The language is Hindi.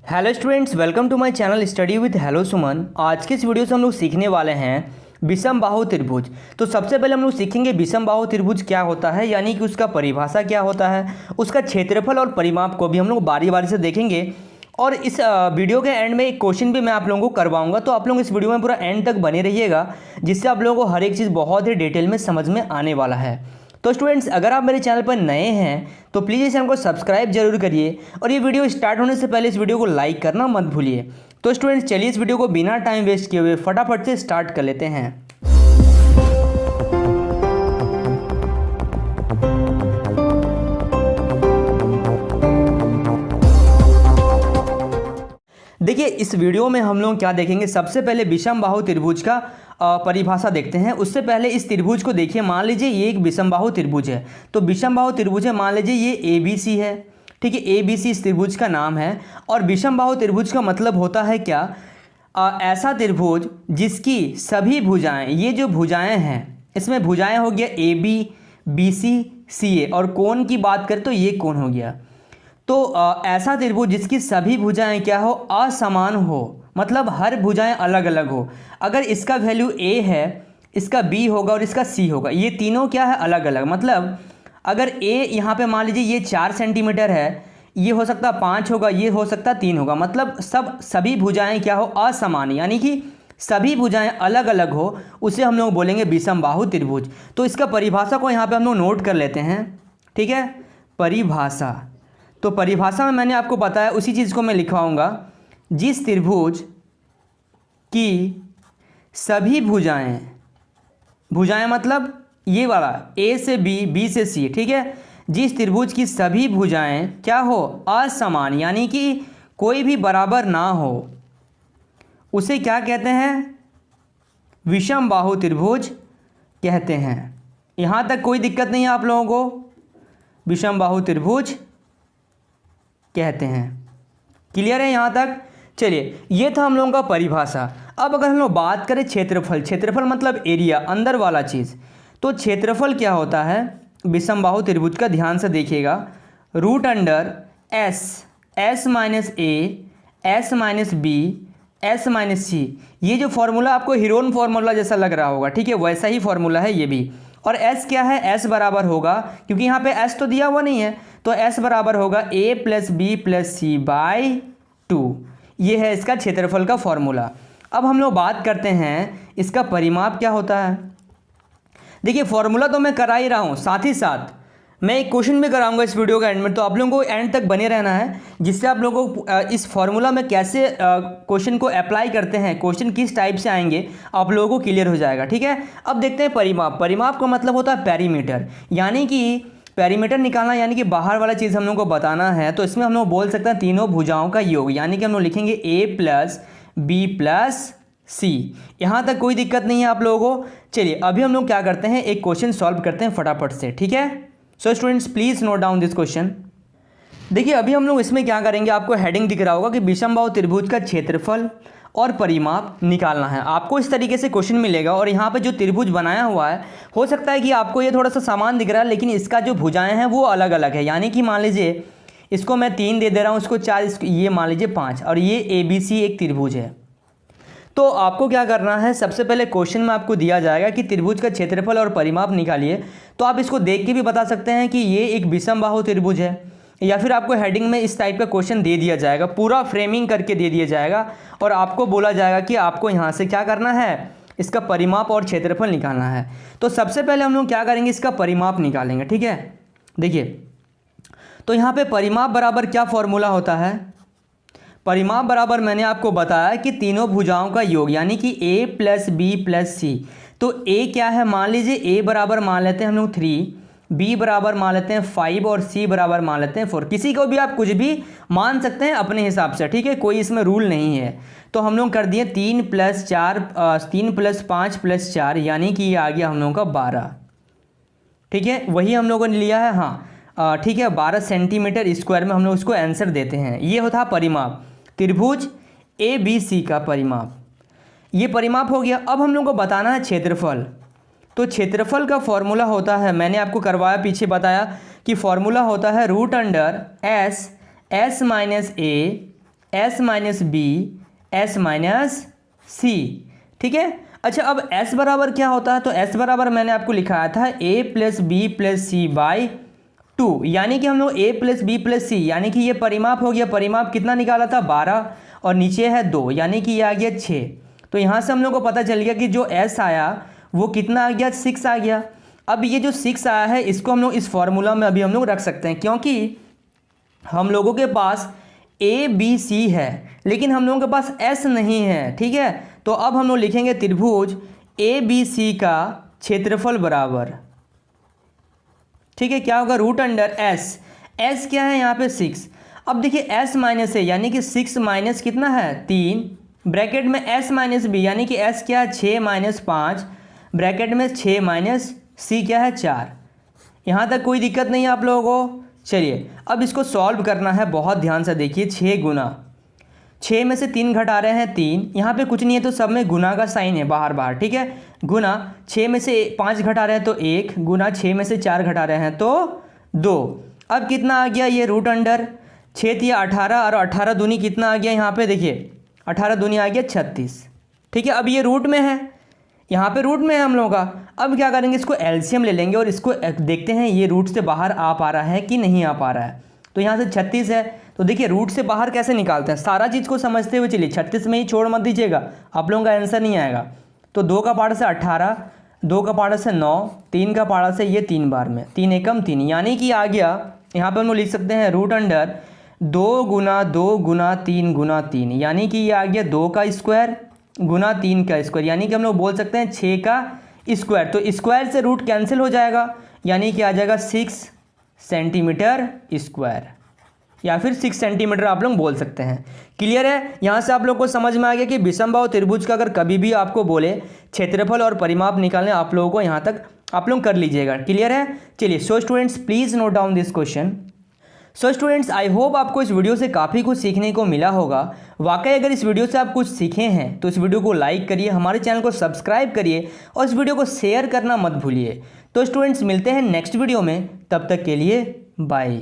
Hello students, welcome to my channel study with hello Suman. आज के इस वीडियो से हम लोग सीखने वाले हैं विषम बाहु त्रिभुज। तो सबसे पहले हम लोग सीखेंगे विषम बाहु त्रिभुज क्या होता है, यानी कि उसका परिभाषा क्या होता है, उसका क्षेत्रफल और परिमाप को भी हम लोग बारी बारी से देखेंगे। और इस वीडियो के एंड में एक क्वेश्चन भी मैं आप लोगों को करवाऊंगा, तो आप लोग इस वीडियो में पूरा एंड तक बने रहिएगा, जिससे आप लोगों को हर एक चीज़ बहुत ही डिटेल में समझ में आने वाला है। तो स्टूडेंट्स, अगर आप मेरे चैनल पर नए हैं तो प्लीज़ इस चैनल को सब्सक्राइब जरूर करिए, और ये वीडियो स्टार्ट होने से पहले इस वीडियो को लाइक करना मत भूलिए। तो स्टूडेंट्स, चलिए इस वीडियो को बिना टाइम वेस्ट किए हुए फटाफट से स्टार्ट कर लेते हैं। देखिए, इस वीडियो में हम लोग क्या देखेंगे, सबसे पहले विषम बाहु त्रिभुज का परिभाषा देखते हैं। उससे पहले इस त्रिभुज को देखिए, मान लीजिए ये एक विषम बाहु त्रिभुज है। तो विषम बाहु त्रिभुज है, मान लीजिए ये ABC है, ठीक है। ABC इस त्रिभुज का नाम है। और विषम बाहु त्रिभुज का मतलब होता है क्या, ऐसा त्रिभुज जिसकी सभी भुजाएं, ये जो भुजाएं हैं इसमें भुजाएं हो गया AB, BC, CA, और कोण की बात करें तो ये कोण हो गया। तो ऐसा त्रिभुज जिसकी सभी भुजाएं क्या हो, असमान हो, मतलब हर भुजाएं अलग अलग हो। अगर इसका वैल्यू A है, इसका B होगा और इसका C होगा, ये तीनों क्या है, अलग अलग। मतलब अगर A यहाँ पे मान लीजिए ये 4 सेंटीमीटर है, ये हो सकता 5 होगा, ये हो सकता 3 होगा। मतलब सभी भुजाएं क्या हो, असमान, यानी कि सभी भुजाएं अलग अलग हो, उसे हम लोग बोलेंगे विषम बाहु त्रिभुज। तो इसका परिभाषा को यहाँ पे हम लोग नोट कर लेते हैं, ठीक है। परिभाषा, तो परिभाषा में मैंने आपको बताया, उसी चीज़ को मैं लिखवाऊंगा। जिस त्रिभुज की सभी भुजाएं, भुजाएं मतलब ये वाला A से B, B से C, ठीक है। जिस त्रिभुज की सभी भुजाएं क्या हो, असमान, यानी कि कोई भी बराबर ना हो, उसे क्या कहते हैं, विषम बाहु त्रिभुज कहते हैं। यहाँ तक कोई दिक्कत नहीं है आप लोगों को, विषम बाहु त्रिभुज कहते हैं। क्लियर है यहाँ तक? चलिए, ये था हम लोगों का परिभाषा। अब अगर हम लोग बात करें क्षेत्रफल, क्षेत्रफल मतलब एरिया, अंदर वाला चीज़। तो क्षेत्रफल क्या होता है विषम बाहु त्रिभुज का, ध्यान से देखिएगा। Root under S, S minus A, S minus B, S minus C। ये जो फॉर्मूला आपको हीरोन फार्मूला जैसा लग रहा होगा, ठीक है, वैसा ही फॉर्मूला है ये भी। और S क्या है, S बराबर होगा, क्योंकि यहाँ पे S तो दिया हुआ नहीं है, तो S बराबर होगा A plus B plus C by 2। ये है इसका क्षेत्रफल का फॉर्मूला। अब हम लोग बात करते हैं इसका परिमाप क्या होता है। देखिए, फॉर्मूला तो मैं करा ही रहा हूँ, साथ ही साथ मैं एक क्वेश्चन भी कराऊंगा इस वीडियो का एंड में, तो आप लोगों को एंड तक बने रहना है, जिससे आप लोगों को इस फॉर्मूला में कैसे क्वेश्चन को अप्लाई करते हैं, क्वेश्चन किस टाइप से आएंगे, आप लोगों को क्लियर हो जाएगा, ठीक है। अब देखते हैं परिमाप। परिमाप का मतलब होता है पेरीमीटर, यानी कि पेरीमीटर निकालना, यानी कि बाहर वाला चीज़ हम लोग को बताना है। तो इसमें हम लोग बोल सकते हैं तीनों भुजाओं का योग, यानी कि हम लोग लिखेंगे A plus B plus C। यहाँ तक कोई दिक्कत नहीं है आप लोगों को। चलिए, अभी हम लोग क्या करते हैं, एक क्वेश्चन सॉल्व करते हैं फटाफट से, ठीक है। So students, please note down this question. देखिए, अभी हम लोग इसमें क्या करेंगे, आपको हेडिंग दिख रहा होगा कि विषम बाहु त्रिभुज का क्षेत्रफल और परिमाप निकालना है। आपको इस तरीके से क्वेश्चन मिलेगा, और यहाँ पे जो त्रिभुज बनाया हुआ है, हो सकता है कि आपको ये थोड़ा सा समान दिख रहा है, लेकिन इसका जो भुजाएं हैं वो अलग अलग है। यानी कि मान लीजिए इसको मैं 3 दे रहा हूँ, इसको 4, ये मान लीजिए 5, और ये ABC एक त्रिभुज है। तो आपको क्या करना है, सबसे पहले क्वेश्चन में आपको दिया जाएगा कि त्रिभुज का क्षेत्रफल और परिमाप निकालिए। तो आप इसको देख के भी बता सकते हैं कि ये एक विषम बाहु त्रिभुज है, या फिर आपको हेडिंग में इस टाइप का क्वेश्चन दे दिया जाएगा, पूरा फ्रेमिंग करके दे दिया जाएगा, और आपको बोला जाएगा कि आपको यहाँ से क्या करना है, इसका परिमाप और क्षेत्रफल निकालना है। तो सबसे पहले हम लोग क्या करेंगे, इसका परिमाप निकालेंगे, ठीक है। देखिए, तो यहाँ पे परिमाप बराबर क्या फॉर्मूला होता है, परिमाप बराबर मैंने आपको बताया कि तीनों भुजाओं का योग, यानी कि A plus B plus C। तो A क्या है, मान लीजिए A बराबर मान लेते हैं हम लोग 3, B बराबर मान लेते हैं 5, और C बराबर मान लेते हैं 4। किसी को भी आप कुछ भी मान सकते हैं अपने हिसाब से, ठीक है, कोई इसमें रूल नहीं है। तो हम लोग कर दिए 3 प्लस 4, 3 प्लस 5 प्लस 4, यानी कि ये आ गया हम लोगों का 12, ठीक है। वही हम लोगों ने लिया है, हाँ, ठीक है, 12 सेंटीमीटर स्क्वायर में हम लोग उसको आंसर देते हैं। ये होता परिमाप, त्रिभुज ABC का परिमाप, ये परिमाप हो गया। अब हम लोग को बताना है क्षेत्रफल। तो क्षेत्रफल का फॉर्मूला होता है, मैंने आपको करवाया, पीछे बताया कि फॉर्मूला होता है root under S, S minus A, S minus B S minus C. ठीक है, अच्छा अब s बराबर क्या होता है, तो s बराबर मैंने आपको लिखाया था a plus B plus C by 2, यानी कि हम लोग a plus B plus C, यानी कि ये परिमाप हो गया। परिमाप कितना निकाला था 12 और नीचे है 2, यानी कि ये आ गया 6। तो यहाँ से हम लोग को पता चल गया कि जो s आया वो कितना आ गया 6 आ गया। अब ये जो 6 आया है इसको हम लोग इस फॉर्मूला में अभी हम लोग रख सकते हैं, क्योंकि हम लोगों के पास ए बी सी है लेकिन हम लोगों के पास s नहीं है। ठीक है, तो अब हम लोग लिखेंगे त्रिभुज ए बी सी का क्षेत्रफल बराबर, ठीक है, क्या होगा रूट अंडर एस। एस क्या है यहाँ पे 6। अब देखिए एस माइनस है यानी कि 6 माइनस कितना है 3, ब्रैकेट में एस माइनस बी यानी कि एस क्या है 6 माइनस 5, ब्रैकेट में 6 माइनस सी क्या है 4। यहाँ तक कोई दिक्कत नहीं है आप लोगों को। चलिए अब इसको सॉल्व करना है, बहुत ध्यान से देखिए। 6 गुना 6 में से 3 घटा रहे हैं 3, यहाँ पे कुछ नहीं है तो सब में गुना का साइन है बाहर बाहर। ठीक है, गुना 6 में से 5 घटा रहे हैं तो 1, गुना 6 में से 4 घटा रहे हैं तो 2। अब कितना आ गया ये रूट अंडर 6 थी 18 और 18 दूनी कितना आ गया यहाँ पे देखिए 18 दूनी आ गया 36। ठीक है, अब ये रूट में है, यहाँ पे रूट में है हम लोगों का। अब क्या करेंगे इसको एलसीएम ले लेंगे और इसको देखते हैं ये रूट से बाहर आ पा रहा है कि नहीं आ पा रहा है। तो यहाँ से 36 है, तो देखिए रूट से बाहर कैसे निकालते हैं, सारा चीज़ को समझते हुए चलिए। 36 में ही छोड़ मत दीजिएगा, आप लोगों का आंसर नहीं आएगा। तो 2 का पाड़ा से 18, 2 का पाड़ा से 9, 3 का पाड़ा से ये 3 बार में 3 एकम 3, यानी कि आ गया यहाँ पर हम लोग लिख सकते हैं रूट अंडर 2 गुना 2 गुना 3 गुना 3, यानी कि ये आ गया 2 का स्क्वायर गुना 3 का स्क्वायर, यानी कि हम लोग बोल सकते हैं 6 का स्क्वायर। तो स्क्वायर से रूट कैंसिल हो जाएगा, यानी कि आ जाएगा 6 सेंटीमीटर स्क्वायर, या फिर 6 सेंटीमीटर आप लोग बोल सकते हैं। क्लियर है, यहाँ से आप लोग को समझ में आ गया कि विषमबाहु त्रिभुज का अगर कभी भी आपको बोले क्षेत्रफल और परिमाप निकालने, आप लोगों को यहाँ तक आप लोग कर लीजिएगा। क्लियर है, चलिए। So students please note down this question. So students I hope आपको इस वीडियो से काफ़ी कुछ सीखने को मिला होगा। वाकई अगर इस वीडियो से आप कुछ सीखे हैं तो इस वीडियो को लाइक करिए, हमारे चैनल को सब्सक्राइब करिए और इस वीडियो को शेयर करना मत भूलिए। तो स्टूडेंट्स मिलते हैं नेक्स्ट वीडियो में, तब तक के लिए बाय।